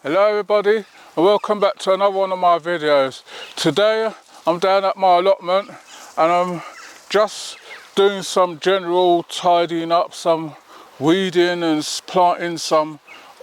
Hello everybody and welcome back to another one of my videos. Today I'm down at my allotment and I'm just doing some general tidying up, some weeding and planting some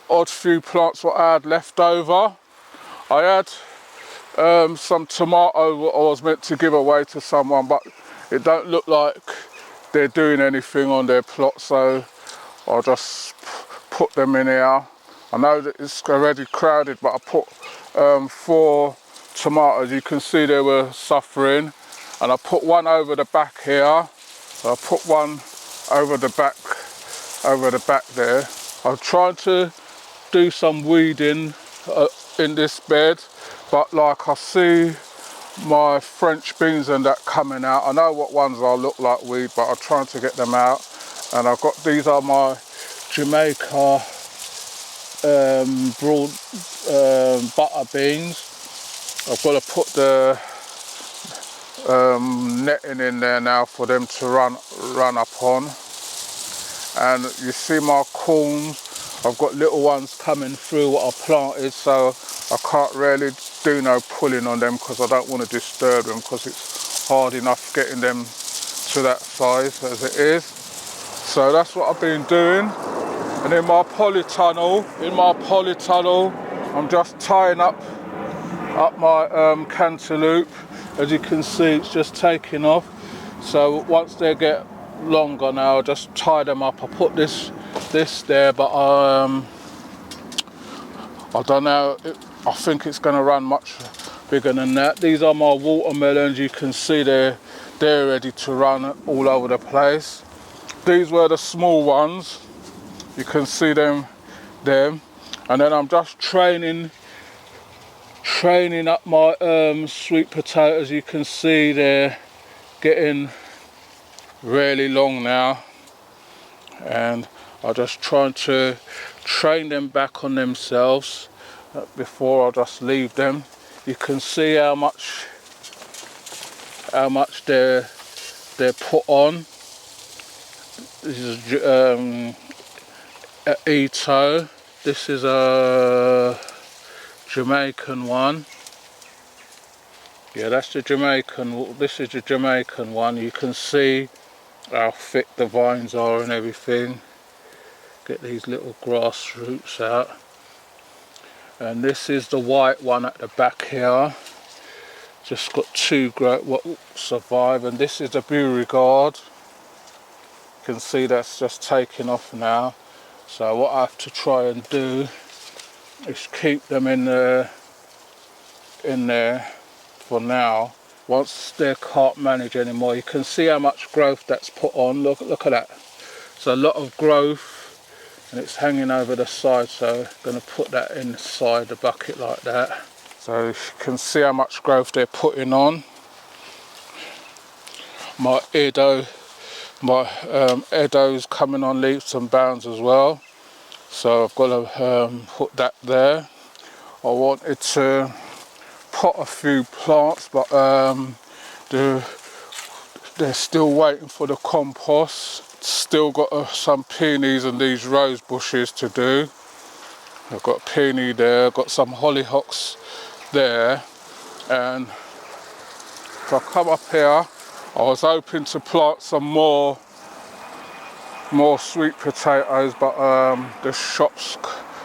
odd few plants what I had left over. I had some tomato what I was meant to give away to someone, but it don't look like they're doing anything on their plot, so I'll just put them in here. I know that it's already crowded, but I put 4 tomatoes. You can see they were suffering, and I put one over the back here. So I put one over the back there. I'm trying to do some weeding in this bed, but like I see my French beans and that coming out. I know what ones I look like weed, but I'm trying to get them out. And I've got, these are my Jamaica broad butter beans. I've got to put the netting in there now for them to run up on. And you see my corns, I've got little ones coming through what I planted, so I can't really do no pulling on them because I don't want to disturb them, because it's hard enough getting them to that size as it is. So that's what I've been doing. And in my polytunnel, I'm just tying up my cantaloupe. As you can see, it's just taking off. So once they get longer now, I'll just tie them up. I put this there, but I don't know. I think it's going to run much bigger than that. These are my watermelons. You can see they're ready to run all over the place. These were the small ones. You can see them. And then I'm just training up my sweet potatoes. You can see they're getting really long now, and I'm just trying to train them back on themselves before I just leave them. You can see how much they're put on. This is Ito. This is a Jamaican one. Yeah, that's the Jamaican. This is the Jamaican one. You can see how thick the vines are and everything. Get these little grass roots out. And this is the white one at the back here. Just got 2 what survive. And this is the Beauregard. You can see that's just taking off now. So what I have to try and do is keep them in there for now. Once they can't manage anymore, you can see how much growth that's put on. Look at that. It's a lot of growth, and it's hanging over the side, so I'm going to put that inside the bucket like that. So you can see how much growth they're putting on. My Edo's coming on leaps and bounds as well, so I've got to put that there. I wanted to pot a few plants, but they're still waiting for the compost. Still got some peonies and these rose bushes to do. I've got a peony there, got some hollyhocks there, and if I come up here, I was hoping to plant some more sweet potatoes, but the shops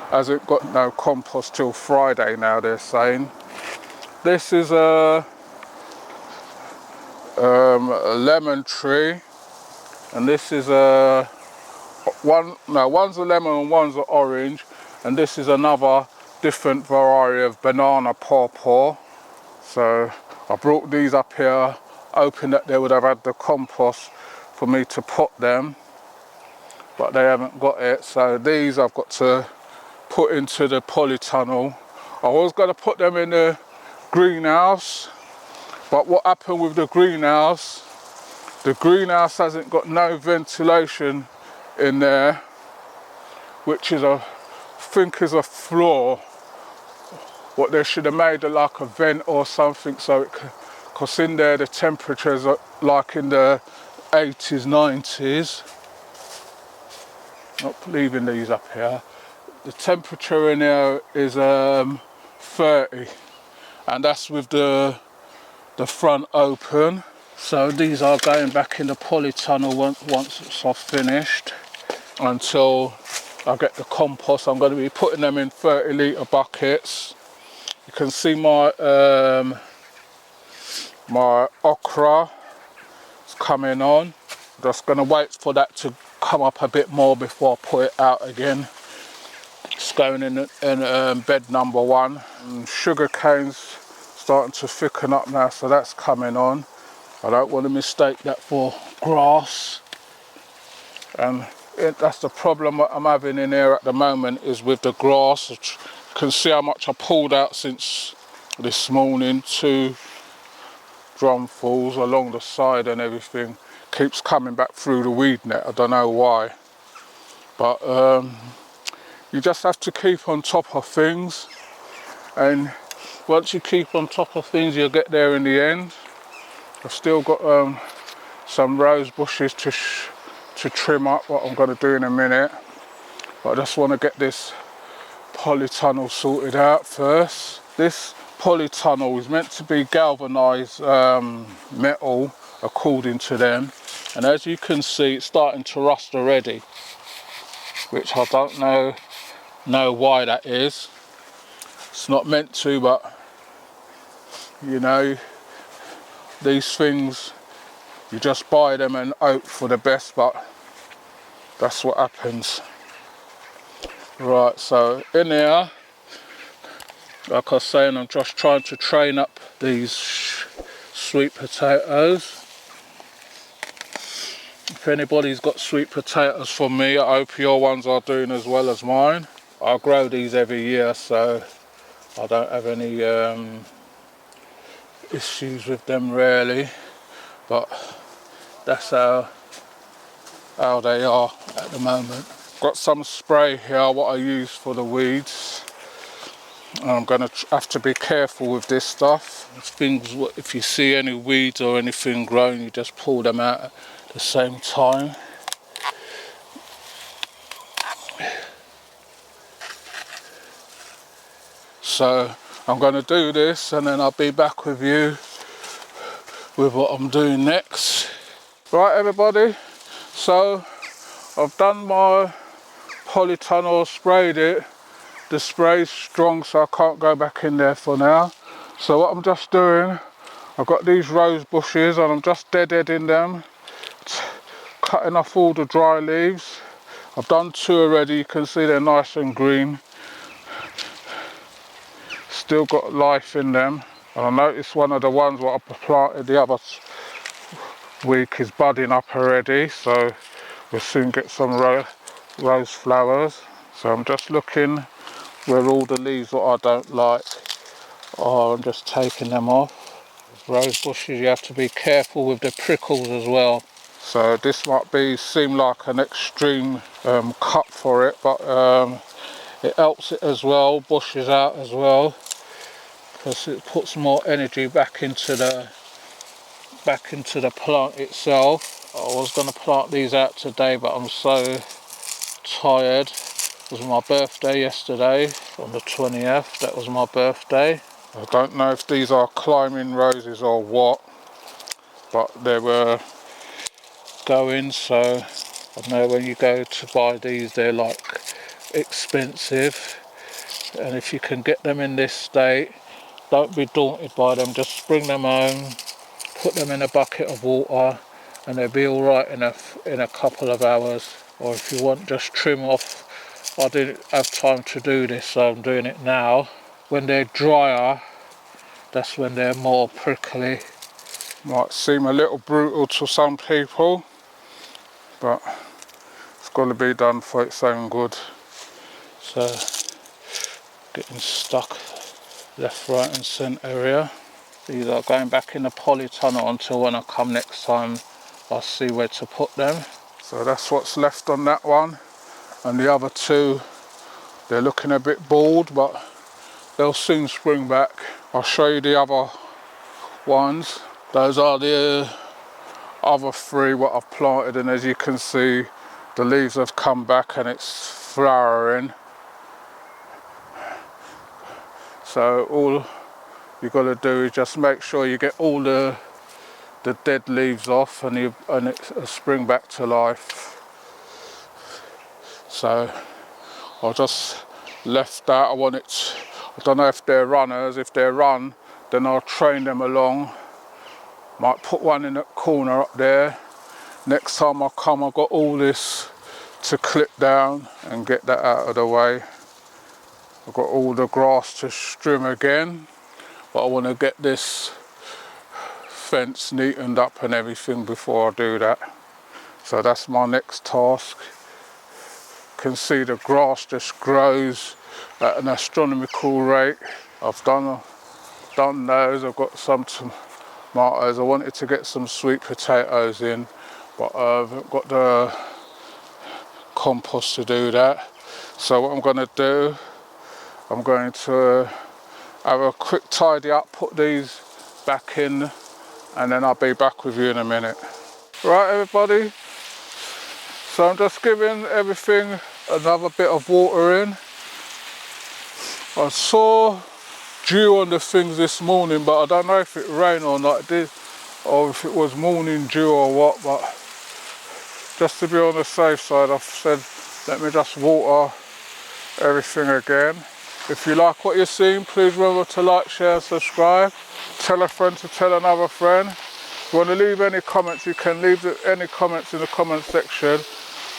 hasn't got no compost till Friday now, they're saying. This is a lemon tree, and this is one's a lemon and one's an orange, and this is another different variety of banana pawpaw. So I brought these up here, hoping that they would have had the compost for me to pot them, but they haven't got it. So these I've got to put into the polytunnel. I was going to put them in the greenhouse, but what happened with the greenhouse hasn't got no ventilation in there, which is I think is a flaw. What they should have made like a vent or something, so it could, because in there the temperatures are like in the 80s, 90s. Not leaving these up here. The temperature in here is 30, and that's with the front open. So these are going back in the polytunnel once it's finished, until I get the compost. I'm going to be putting them in 30-litre buckets. You can see my my okra is coming on. Just going to wait for that to come up a bit more before I put it out again. It's going in bed number 1. And sugar cane's starting to thicken up now, so that's coming on. I don't want to mistake that for grass. And that's the problem that I'm having in here at the moment, is with the grass. You can see how much I pulled out since this morning. 2 drumfuls along the side and everything. Keeps coming back through the weed net. I don't know why. But you just have to keep on top of things. And once you keep on top of things, you'll get there in the end. I've still got some rose bushes to trim up, what I'm going to do in a minute. But I just want to get this polytunnel sorted out first. This polytunnel is meant to be galvanised metal, according to them. And as you can see, it's starting to rust already, which I don't know why that is. It's not meant to, but you know, these things, you just buy them and hope for the best, but that's what happens. Right, so in here, like I was saying, I'm just trying to train up these sweet potatoes. If anybody's got sweet potatoes for me, I hope your ones are doing as well as mine. I grow these every year, so I don't have any issues with them really, but that's how they are at the moment. Got some spray here, what I use for the weeds. I'm going to have to be careful with this stuff. Things, if you see any weeds or anything growing, you just pull them out at the same time. So I'm going to do this, and then I'll be back with you with what I'm doing next. Right everybody, so I've done my polytunnel, sprayed it. The spray's strong, so I can't go back in there for now. So what I'm just doing, I've got these rose bushes and I'm just deadheading them, cutting off all the dry leaves. I've done 2 already, you can see they're nice and green. Still got life in them. And I noticed one of the ones what I planted the other week is budding up already, so we'll soon get some rose flowers. So I'm just looking where all the leaves that I don't like are, I'm just taking them off. Rose bushes, you have to be careful with the prickles as well. So this might seem like an extreme cut for it, but it helps it as well, bushes out as well, because it puts more energy back into the plant itself. I was going to plant these out today, but I'm so tired. It was my birthday yesterday, on the 20th, that was my birthday. I don't know if these are climbing roses or what, but they were going, so I know when you go to buy these, they're like expensive. And if you can get them in this state, don't be daunted by them, just bring them home, put them in a bucket of water, and they'll be all right in a couple of hours. Or if you want, just trim off. I didn't have time to do this, so I'm doing it now. When they're drier, that's when they're more prickly. Might seem a little brutal to some people, but it's got to be done for its own good. So, getting stuck left, right and centre here. These are going back in the polytunnel until when I come next time, I'll see where to put them. So that's what's left on that one. And the other 2, they're looking a bit bald, but they'll soon spring back. I'll show you the other ones. Those are the other 3 what I've planted, and as you can see, the leaves have come back and it's flowering. So all you got to do is just make sure you get all the dead leaves off, and it'll spring back to life. So I just left that. I don't know if they're runners. If they're run, then I'll train them along. Might put one in that corner up there. Next time I come, I've got all this to clip down and get that out of the way. I've got all the grass to trim again, but I want to get this fence neatened up and everything before I do that. So that's my next task. You can see the grass just grows at an astronomical rate. I've done those. I've got some tomatoes. I wanted to get some sweet potatoes in, but I've got the compost to do that. So what I'm going to do, I'm going to have a quick tidy up, put these back in, and then I'll be back with you in a minute. Right, everybody, so I'm just giving everything another bit of water in. I saw dew on the things this morning, but I don't know if it rained or not, or if it was morning dew or what, but just to be on the safe side, I've said let me just water everything again. If you like what you're seeing, please remember to like, share and subscribe. Tell a friend to tell another friend. If you want to leave any comments, you can leave any comments in the comment section.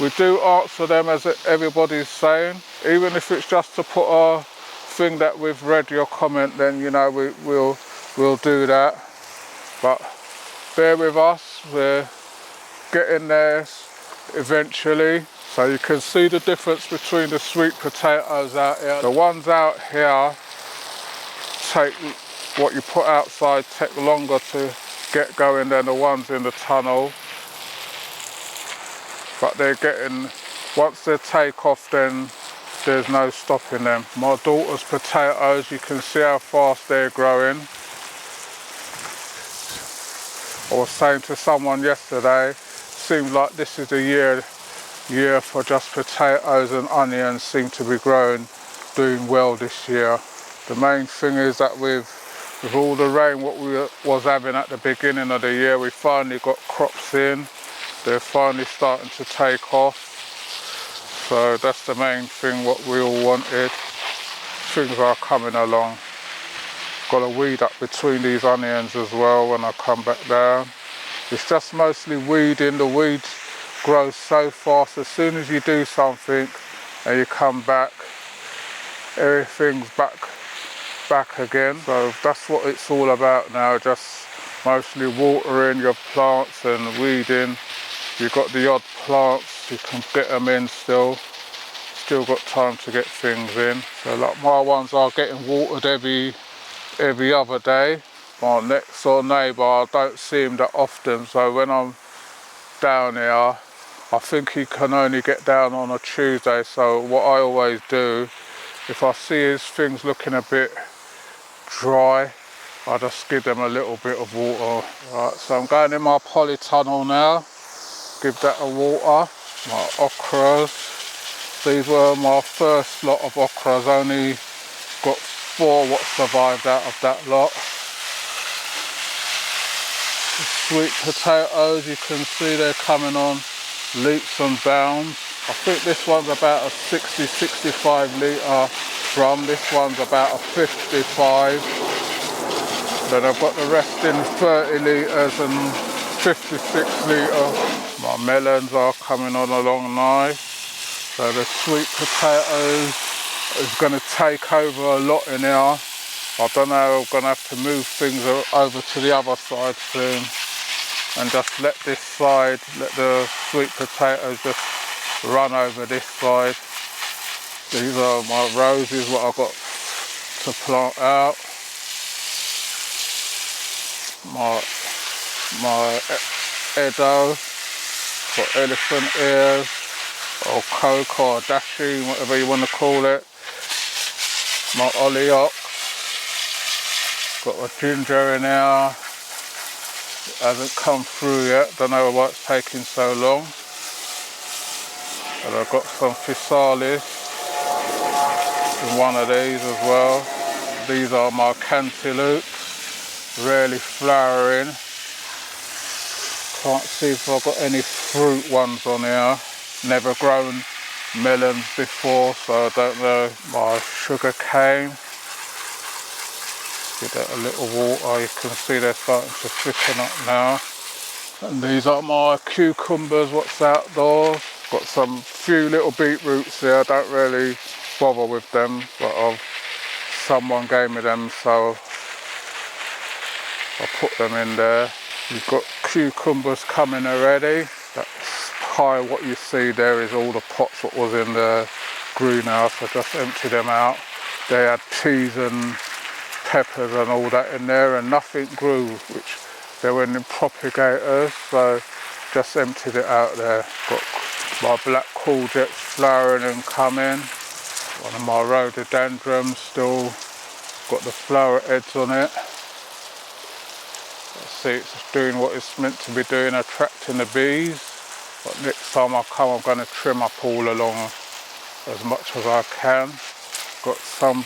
We do answer them as everybody's saying. Even if it's just to put a thing that we've read your comment, then you know we'll do that. But bear with us, we're getting there eventually. So you can see the difference between the sweet potatoes out here. The ones out here take, what you put outside take longer to get going than the ones in the tunnel. But they're getting, once they take off, then there's no stopping them. My daughter's potatoes, you can see how fast they're growing. I was saying to someone yesterday, seems like this is the year for just potatoes, and onions seem to be doing well this year. The main thing is that with all the rain what we was having at the beginning of the year, we finally got crops in. They're finally starting to take off. So that's the main thing what we all wanted. Things are coming along. Got to weed up between these onions as well when I come back down. It's just mostly weeding. The weeds grow so fast. As soon as you do something and you come back, everything's back again. So that's what it's all about now, just mostly watering your plants and weeding. You've got the odd plants, you can get them in still got time to get things in. So like my ones are getting watered every other day. My next door neighbour, I don't see him that often, so when I'm down here, I think he can only get down on a Tuesday. So what I always do, if I see his things looking a bit dry, I just give them a little bit of water. Right, so I'm going in my polytunnel now, give that a water. My okras, these were my first lot of okras, only got 4 what survived out of that lot. The sweet potatoes, you can see they're coming on leaps and bounds. I think this one's about a 60-65 litre drum, this one's about a 55. Then I've got the rest in 30 litres and 56 litre. My melons are coming on along nice. So the sweet potatoes is going to take over a lot in here. I don't know, I'm going to have to move things over to the other side soon and just let this side, let the sweet potatoes just run over this side. These are my roses, what I've got to plant out. My Edo, got elephant ears, or coke or dashi, whatever you want to call it. My olliox, got a ginger in here, it hasn't come through yet, don't know why it's taking so long. And I've got some physalis in one of these as well. These are my cantaloupe, really flowering. Can't see if I've got any fruit ones on here. Never grown melons before, so I don't know. My sugar cane. Give that a little water. You can see they're starting to thicken up now. And these are my cucumbers, what's outdoors. Got some few little beetroots here. I don't really bother with them, but someone gave me them, so I put them in there. You've got cucumbers coming already. That pie, what you see there is all the pots that was in the greenhouse. I just emptied them out. They had peas and peppers and all that in there, and nothing grew, which they went in propagators, so just emptied it out there. Got my black courgettes flowering and coming. One of my rhododendrons still got the flower heads on it. See, it's doing what it's meant to be doing, attracting the bees. But next time I come, I'm going to trim up all along as much as I can. Got some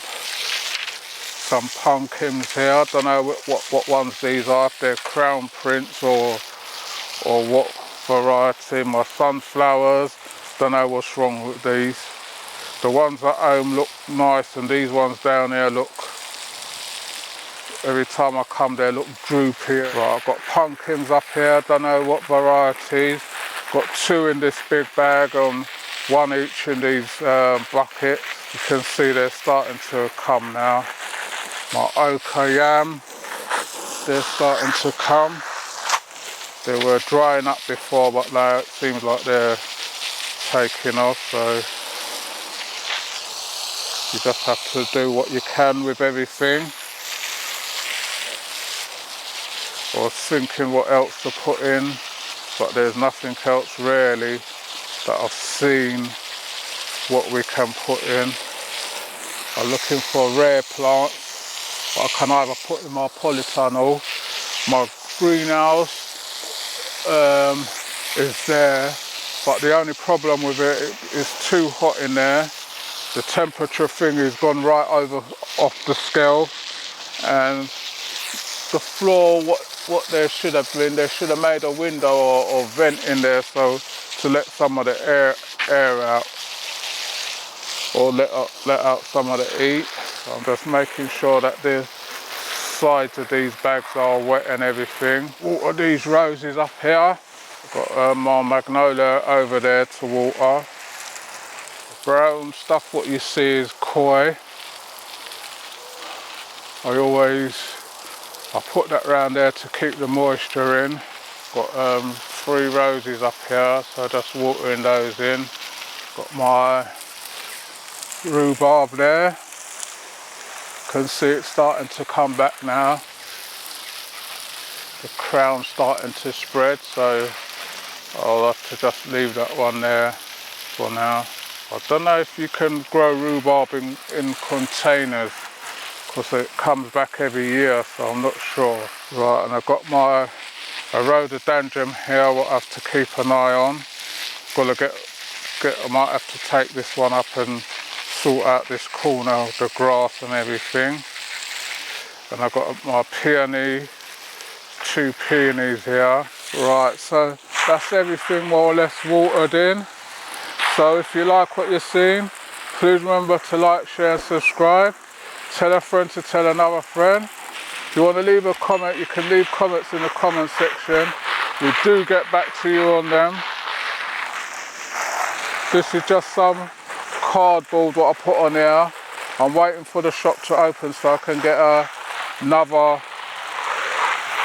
pumpkins here. I don't know what ones these are, if they're crown prince or what variety. My sunflowers, don't know what's wrong with these. The ones at home look nice, and these ones down here look, every time I come they look droopy. Right, I've got pumpkins up here, don't know what varieties. Got 2 in this big bag and 1 each in these buckets. You can see they're starting to come now. My ochre yam, they're starting to come. They were drying up before, but now it seems like they're taking off, so you just have to do what you can with everything. I was thinking what else to put in, but there's nothing else really that I've seen what we can put in. I'm looking for rare plants, but I can either put in my polytunnel. My greenhouse is there, but the only problem with it is too hot in there. The temperature thing has gone right off the scale, and the floor, what there should have been, they should have made a window or vent in there so to let some of the air out, or let out some of the heat. So I'm just making sure that the sides of these bags are wet and everything. Water these roses up here. I've got my magnolia over there to water. The brown stuff what you see is koi. I put that around there to keep the moisture in. Got 3 roses up here, so just watering those in. Got my rhubarb there. Can see it starting to come back now. The crown's starting to spread, so I'll have to just leave that one there for now. I don't know if you can grow rhubarb in containers, because it comes back every year, so I'm not sure. Right, and I've got a rhododendron here what I have to keep an eye on. I might have to take this one up and sort out this corner of the grass and everything. And I've got my peony, 2 peonies here. Right, so that's everything more or less watered in. So if you like what you're seeing, please remember to like, share and subscribe. Tell a friend to tell another friend. If you want to leave a comment, you can leave comments in the comment section. We do get back to you on them. This is just some cardboard what I put on here. I'm waiting for the shop to open so I can get another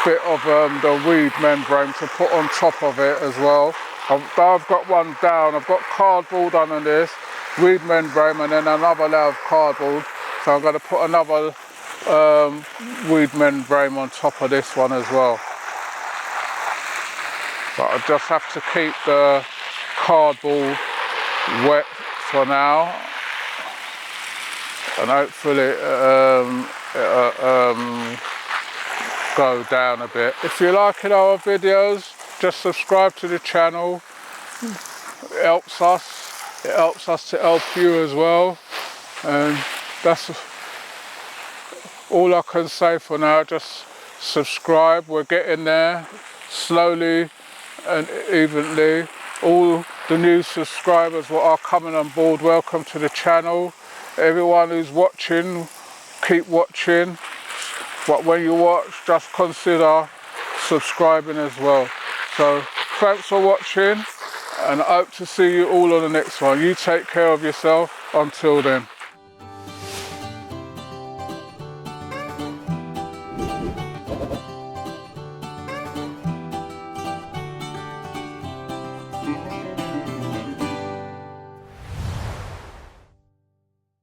bit of the weed membrane to put on top of it as well. I've got one down. I've got cardboard under this, weed membrane, and then another layer of cardboard. So I'm going to put another weed membrane on top of this one as well. But I just have to keep the cardboard wet for now, and hopefully it'll go down a bit. If you're liking our videos, just subscribe to the channel. It helps us to help you as well. And that's all I can say for now, just subscribe. We're getting there slowly and evenly. All the new subscribers what are coming on board, welcome to the channel. Everyone who's watching, keep watching. But when you watch, just consider subscribing as well. So thanks for watching, and I hope to see you all on the next one. You take care of yourself. Until then.